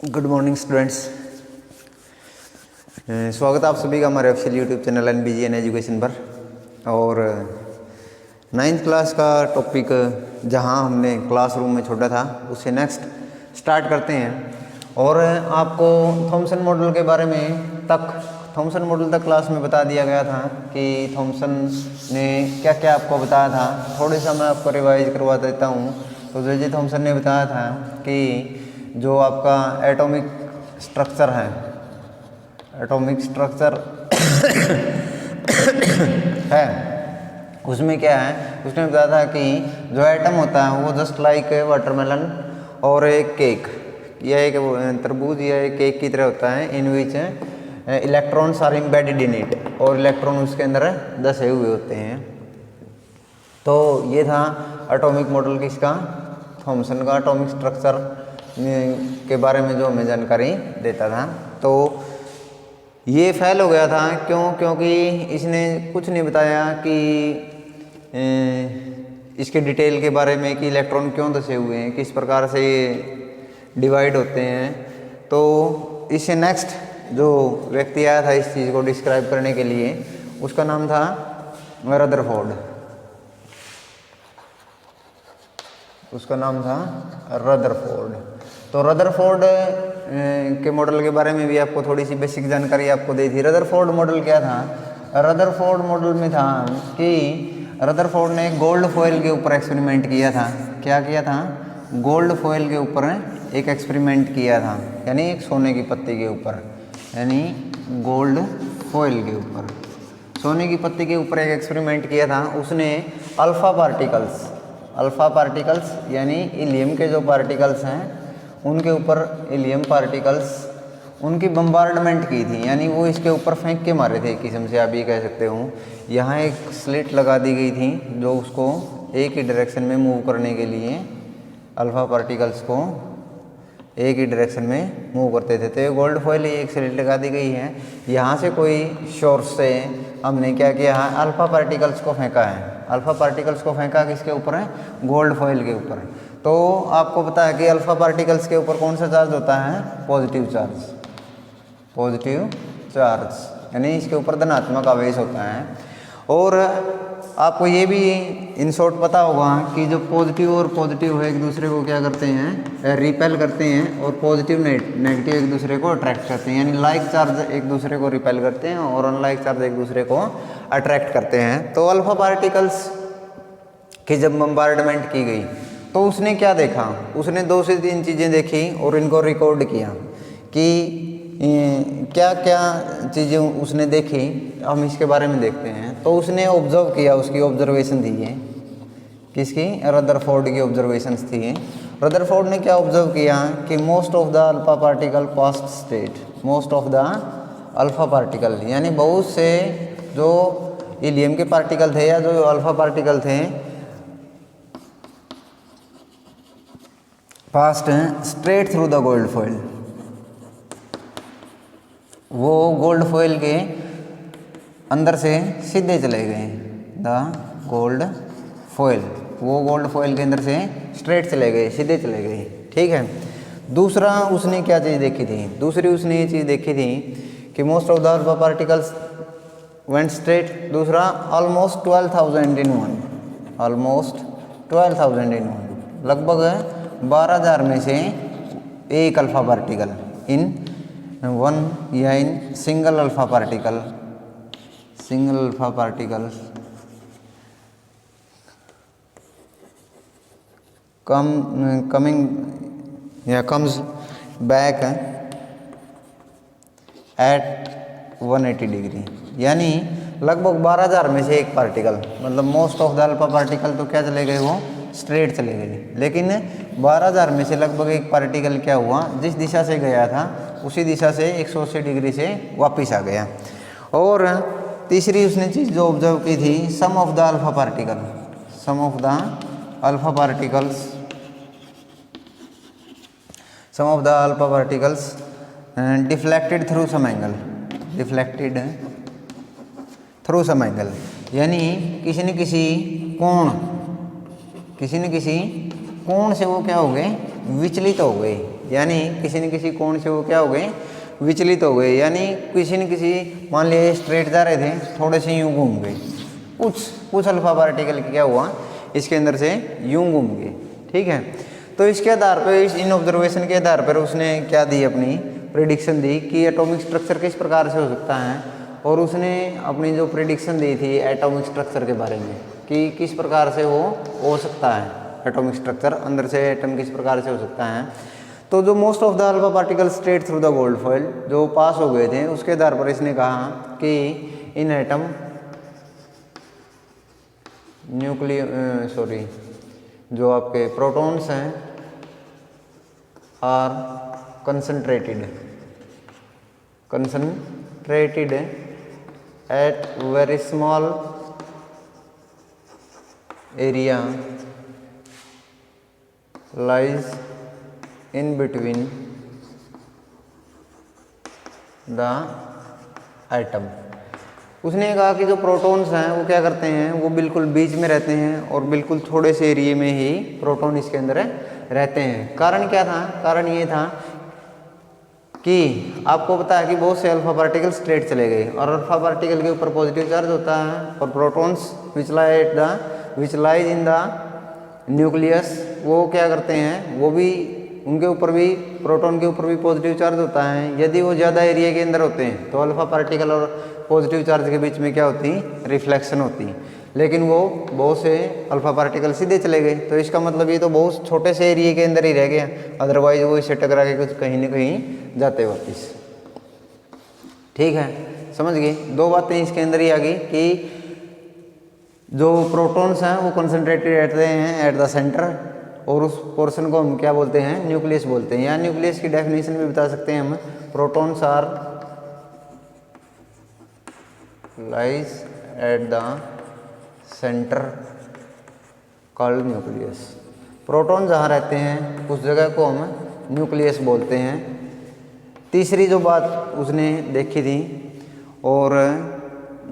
Good morning students. स्वागत है आप सभी का हमारे official YouTube channel NBGN education पर। और 9th क्लास का टॉपिक जहां हमने क्लासरूम में छोड़ा था उससे नेक्स्ट स्टार्ट करते हैं। और आपको थॉमसन मॉडल के बारे में थॉमसन मॉडल तक क्लास में बता दिया गया था कि थॉमसन ने क्या क्या आपको बताया था। थोड़ा सा मैं आपको रिवाइज करवा देता हूँ। तो जे थॉमसन ने बताया था कि जो आपका एटॉमिक स्ट्रक्चर है, एटॉमिक स्ट्रक्चर है उसमें क्या है, उसने बताया था कि जो एटम होता है वो जस्ट लाइक वाटरमेलन और एक केक या एक तरबूज या एक केक की तरह होता है। In which electrons are embedded in it, और इलेक्ट्रॉन उसके अंदर दसे हुए होते हैं। तो ये था एटॉमिक मॉडल किसका, थॉमसन का। एटॉमिक स्ट्रक्चर के बारे में जो हमें जानकारी देता था। तो ये फेल हो गया था क्योंकि इसने कुछ नहीं बताया कि इसके डिटेल के बारे में कि इलेक्ट्रॉन क्यों दसे हुए हैं, किस प्रकार से ये डिवाइड होते हैं। तो इससे नेक्स्ट जो व्यक्ति आया था इस चीज़ को डिस्क्राइब करने के लिए, उसका नाम था रदरफोर्ड। उसका नाम था रदरफोर्ड। तो रदरफोर्ड के मॉडल के बारे में भी आपको थोड़ी सी बेसिक जानकारी आपको दी थी। रदरफोर्ड मॉडल क्या था, रदरफोर्ड मॉडल में था कि रदरफोर्ड ने गोल्ड फॉइल के ऊपर एक्सपेरिमेंट किया था। क्या किया था, गोल्ड फॉइल के ऊपर एक एक्सपेरिमेंट किया था, यानी एक सोने की पत्ती के ऊपर, यानी गोल्ड फॉइल के ऊपर, सोने की पत्ती के ऊपर एक एक्सपेरिमेंट किया था। उसने अल्फ़ा पार्टिकल्स यानी हीलियम के जो पार्टिकल्स हैं उनके ऊपर, हीलियम पार्टिकल्स उनकी बम्बार्डमेंट की थी, यानी वो इसके ऊपर फेंक के मारे थे। एक किस्म से आप ये कह सकते हो। यहाँ एक स्लिट लगा दी गई थी जो उसको एक ही डायरेक्शन में मूव करने के लिए, अल्फ़ा पार्टिकल्स को एक ही डायरेक्शन में मूव करते थे। तो ये गोल्ड फॉइल एक स्लिट लगा दी गई है। यहाँ से कोई सोर्स से हमने क्या किया है, अल्फ़ा पार्टिकल्स को फेंका है। अल्फ़ा पार्टिकल्स को फेंका किसके ऊपर है, गोल्ड फॉइल के ऊपर। तो आपको पता है कि अल्फ़ा पार्टिकल्स के ऊपर कौन सा चार्ज होता है, पॉजिटिव चार्ज, यानी इसके ऊपर धनात्मक आवेश होता है। और आपको ये भी इन शॉर्ट पता होगा कि जो पॉजिटिव और पॉजिटिव है एक दूसरे को क्या करते हैं, रिपेल करते हैं, और पॉजिटिव नेगेटिव एक दूसरे को अट्रैक्ट करते हैं। यानी लाइक चार्ज एक दूसरे को रिपेल करते हैं और अनलाइक चार्ज एक दूसरे को अट्रैक्ट करते हैं। तो अल्फ़ा पार्टिकल्स की जब बम्बार्डमेंट की गई तो उसने क्या देखा, उसने 2 से 3 चीज़ें देखी और इनको रिकॉर्ड किया कि क्या क्या चीज़ें उसने देखी। हम इसके बारे में देखते हैं। तो उसने ऑब्जर्व किया, उसकी ऑब्जर्वेशन थी ये, किसकी, रदरफोर्ड की ऑब्जर्वेशंस थी। रदरफोर्ड ने क्या ऑब्जर्व किया कि most of the alpha particle past state, most of the alpha particle, यानी बहुत से जो हीलियम के पार्टिकल थे या जो अल्फा पार्टिकल थे past straight through the gold foil, वो गोल्ड फॉइल के अंदर से सीधे चले गए। द गोल्ड फॉइल, वो गोल्ड फॉइल के अंदर से स्ट्रेट चले गए, सीधे चले गए। ठीक है। दूसरा उसने क्या चीज़ देखी थी, दूसरी उसने ये चीज़ देखी थी कि most of the alpha particles went straight. दूसरा almost 12,000 in one, almost 12,000 in one, लगभग 12,000 में से एक अल्फा पार्टिकल इन वन, या in single alpha particle, single alpha particle comes back at 180 degree, यानी लगभग 12,000 में से एक पार्टिकल, मतलब most of the alpha particle तो क्या चले गए, वो स्ट्रेट चले गए। लेकिन 12,000 में से लगभग एक पार्टिकल क्या हुआ, जिस दिशा से गया था उसी दिशा से 180 डिग्री से वापस आ गया। और तीसरी उसने चीज़ जो ऑब्जर्व की थी, some of the alpha particle, some of the alpha particles, some of the alpha particles deflected through some angle, deflected through some angle, यानी किसी न किसी कोण से वो क्या हो गए, विचलित हो गए। यानी किसी न किसी कोण से वो क्या हो गए, विचलित हो गए, यानी किसी न किसी, मान लिया स्ट्रेट जा रहे थे, थोड़े से यूं घूम गए, कुछ अल्फा पार्टिकल क्या हुआ इसके अंदर से यूं घूम गए। ठीक है, तो इसके आधार पर, इन ऑब्जर्वेशन के आधार पर उसने क्या दी, अपनी प्रेडिक्शन दी कि एटॉमिक स्ट्रक्चर किस प्रकार से हो सकता है, और उसने अपनी जो प्रेडिक्शन दी थी एटॉमिक स्ट्रक्चर के बारे में कि किस प्रकार से वो हो सकता है, एटॉमिक स्ट्रक्चर अंदर से एटम किस प्रकार से हो सकता है। तो जो most of the alpha particle straight through the gold foil जो पास हो गए थे, उसके आधार पर इसने कहा कि इन एटम जो आपके प्रोटॉन्स हैं are concentrated at very small area lies in between the atom. उसने कहा कि जो प्रोटॉन्स हैं वो क्या करते हैं, वो बिल्कुल बीच में रहते हैं और बिल्कुल थोड़े से एरिए में ही प्रोटॉन इसके अंदर रहते हैं। कारण क्या था, कारण ये था कि आपको पता है कि बहुत से अल्फा पार्टिकल स्ट्रेट चले गए और अल्फा पार्टिकल के ऊपर पॉजिटिव चार्ज होता है और protons which lies in the nucleus वो क्या करते हैं, वो भी उनके ऊपर भी, प्रोटॉन के ऊपर भी पॉजिटिव चार्ज होता है। यदि वो ज़्यादा एरिया के अंदर होते हैं तो अल्फा पार्टिकल और पॉजिटिव चार्ज के बीच में क्या होती, रिफ्लेक्शन होती, लेकिन वो बहुत से अल्फा पार्टिकल सीधे चले गए। तो इसका मतलब ये तो बहुत छोटे से एरिया के अंदर ही रह गया, अदरवाइज वो इससे टकरा के कुछ कहीं न कहीं जाते वापस। ठीक है, समझ गए। दो बातें इसके अंदर ही आ गई कि जो प्रोटॉन्स हैं वो कंसंट्रेटेड रहते हैं एट द सेंटर, और उस पोर्शन को हम क्या बोलते हैं, न्यूक्लियस बोलते हैं। या न्यूक्लियस की डेफिनेशन भी बता सकते हैं हम, protons are lies at the centre called nucleus. Proton जहाँ रहते हैं उस जगह को हम न्यूक्लियस बोलते हैं। तीसरी जो बात उसने देखी थी और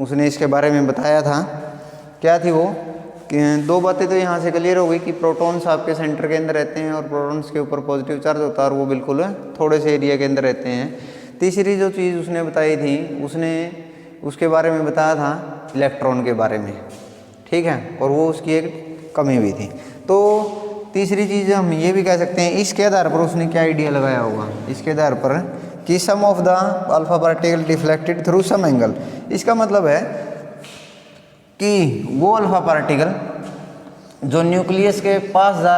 उसने इसके बारे में बताया था, क्या थी वो, कि दो बातें तो यहाँ से क्लियर हो गई कि प्रोटॉन्स आपके सेंटर के अंदर रहते हैं और प्रोटॉन्स के ऊपर पॉजिटिव चार्ज होता है और वो बिल्कुल थोड़े से एरिया के अंदर रहते हैं। तीसरी जो चीज़ उसने बताई थी, उसने उसके बारे में बताया था इलेक्ट्रॉन के बारे में। ठीक है, और वो उसकी एक कमी भी थी। तो तीसरी चीज़ हम ये भी कह सकते हैं, इसके आधार पर उसने क्या आइडिया लगाया होगा, इसके आधार पर कि some of the alpha particle deflected through some angle. इसका मतलब है कि वो अल्फा पार्टिकल जो न्यूक्लियस के पास जा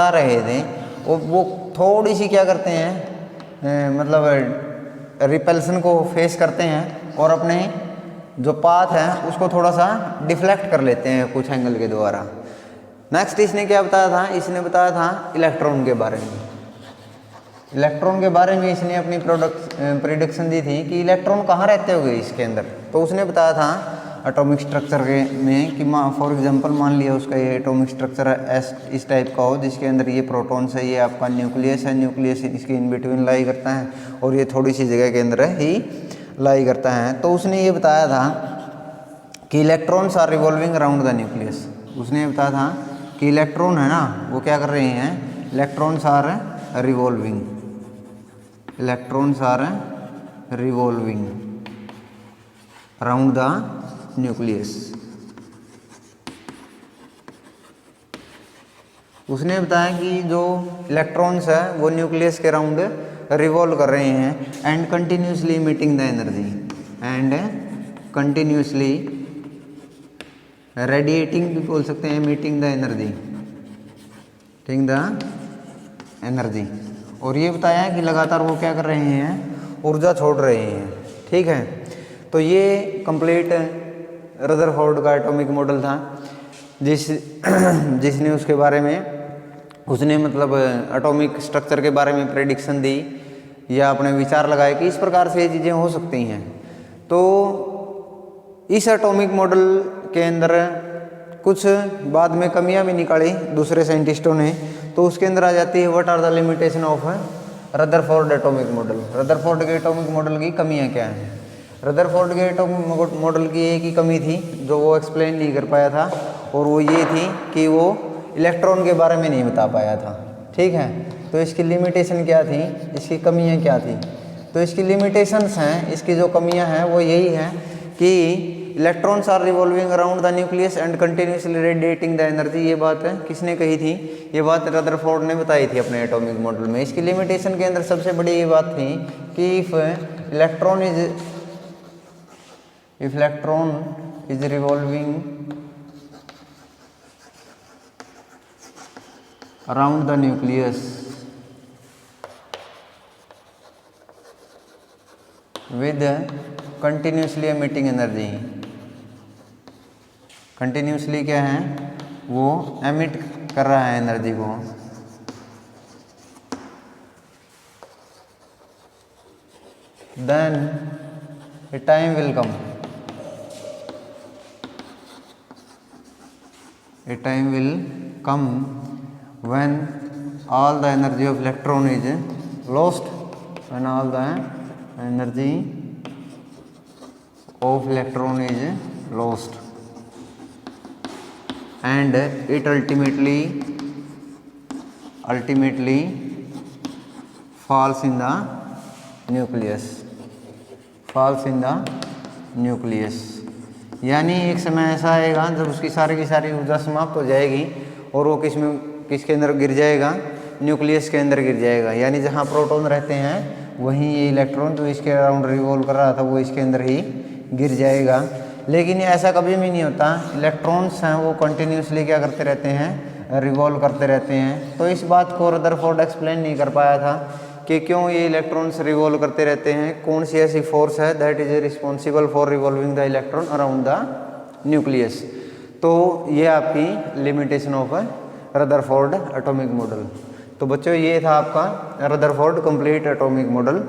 रहे थे, वो थोड़ी सी क्या करते हैं, मतलब रिपल्सन को फेस करते हैं और अपने जो पाथ है उसको थोड़ा सा डिफ्लेक्ट कर लेते हैं कुछ एंगल के द्वारा। नेक्स्ट इसने क्या बताया था, इसने बताया था इलेक्ट्रॉन के बारे में। इलेक्ट्रॉन के बारे में इसने अपनी प्रेडिक्शन दी थी कि इलेक्ट्रॉन कहाँ रहते होंगे इसके अंदर। तो उसने बताया था एटॉमिक स्ट्रक्चर के में कि फॉर एग्जांपल मान लिया उसका ये एटॉमिक स्ट्रक्चर इस टाइप का हो, जिसके अंदर ये प्रोटॉन्स है, ये आपका न्यूक्लियस है, न्यूक्लियस इसके इन बिटवीन लाई करता है और ये थोड़ी सी जगह के अंदर ही लाई करता है। तो उसने ये बताया था कि electrons are revolving around the nucleus. उसने ये बताया था कि इलेक्ट्रॉन है ना, वो क्या कर रहे हैं, electrons are revolving around the nucleus. उसने बताया कि जो इलेक्ट्रॉन्स है वो न्यूक्लियस के अराउंड रिवॉल्व कर रहे हैं and continuously meeting the energy and continuously radiating भी बोल सकते हैं, मीटिंग द एनर्जी। और ये बताया कि लगातार वो क्या कर रहे हैं, ऊर्जा छोड़ रहे हैं। ठीक है, तो ये कंप्लीट रदरफोर्ड का एटॉमिक मॉडल था जिसने उसके बारे में उसने मतलब एटॉमिक स्ट्रक्चर के बारे में प्रेडिक्शन दी या अपने विचार लगाए कि इस प्रकार से ये चीज़ें हो सकती हैं। तो इस एटॉमिक मॉडल के अंदर कुछ बाद में कमियां भी निकाली दूसरे साइंटिस्टों ने। तो उसके अंदर आ जाती है what are the limitation of Rutherford atomic model. Rutherford के एटॉमिक मॉडल की कमियां क्या हैं। रदरफोर्ड के एटॉमिक मॉडल की एक ही कमी थी जो वो एक्सप्लेन नहीं कर पाया था, और वो ये थी कि वो इलेक्ट्रॉन के बारे में नहीं बता पाया था। ठीक है। तो इसकी लिमिटेशन क्या थी, इसकी कमियां क्या थी? तो इसकी लिमिटेशंस हैं, इसकी जो कमियां हैं वो यही हैं कि electrons are revolving around the nucleus and continuously radiating the energy. ये बात है किसने कही थी? ये बात रदरफोर्ड ने बताई थी अपने एटॉमिक मॉडल में। इसकी लिमिटेशन के अंदर सबसे बड़ी ये बात थी कि if electron is revolving around the nucleus with continuously emitting energy, continuously क्या है वो एमिट कर रहा है एनर्जी को, then a time will come, a time will come when all the energy of electron is lost, when all the energy of electron is lost and it ultimately falls in the nucleus, यानी एक समय ऐसा आएगा जब उसकी सारी की सारी ऊर्जा समाप्त हो जाएगी और वो किसके अंदर गिर जाएगा? न्यूक्लियस के अंदर गिर जाएगा। यानी जहाँ प्रोटॉन रहते हैं वहीं ये इलेक्ट्रॉन जो इसके अराउंड रिवॉल्व कर रहा था वो इसके अंदर ही गिर जाएगा। लेकिन ऐसा कभी भी नहीं होता, इलेक्ट्रॉन्स हैं वो कंटिन्यूसली क्या करते रहते हैं? रिवॉल्व करते रहते हैं। तो इस बात को रदरफोर्ड एक्सप्लेन नहीं कर पाया था कि क्यों ये इलेक्ट्रॉन्स रिवॉल्व करते रहते हैं, कौन सी ऐसी फोर्स है that is responsible for revolving the electron around the nucleus. तो ये आपकी limitation of Rutherford atomic model. तो बच्चों ये था आपका रदरफोर्ड कंप्लीट एटॉमिक मॉडल।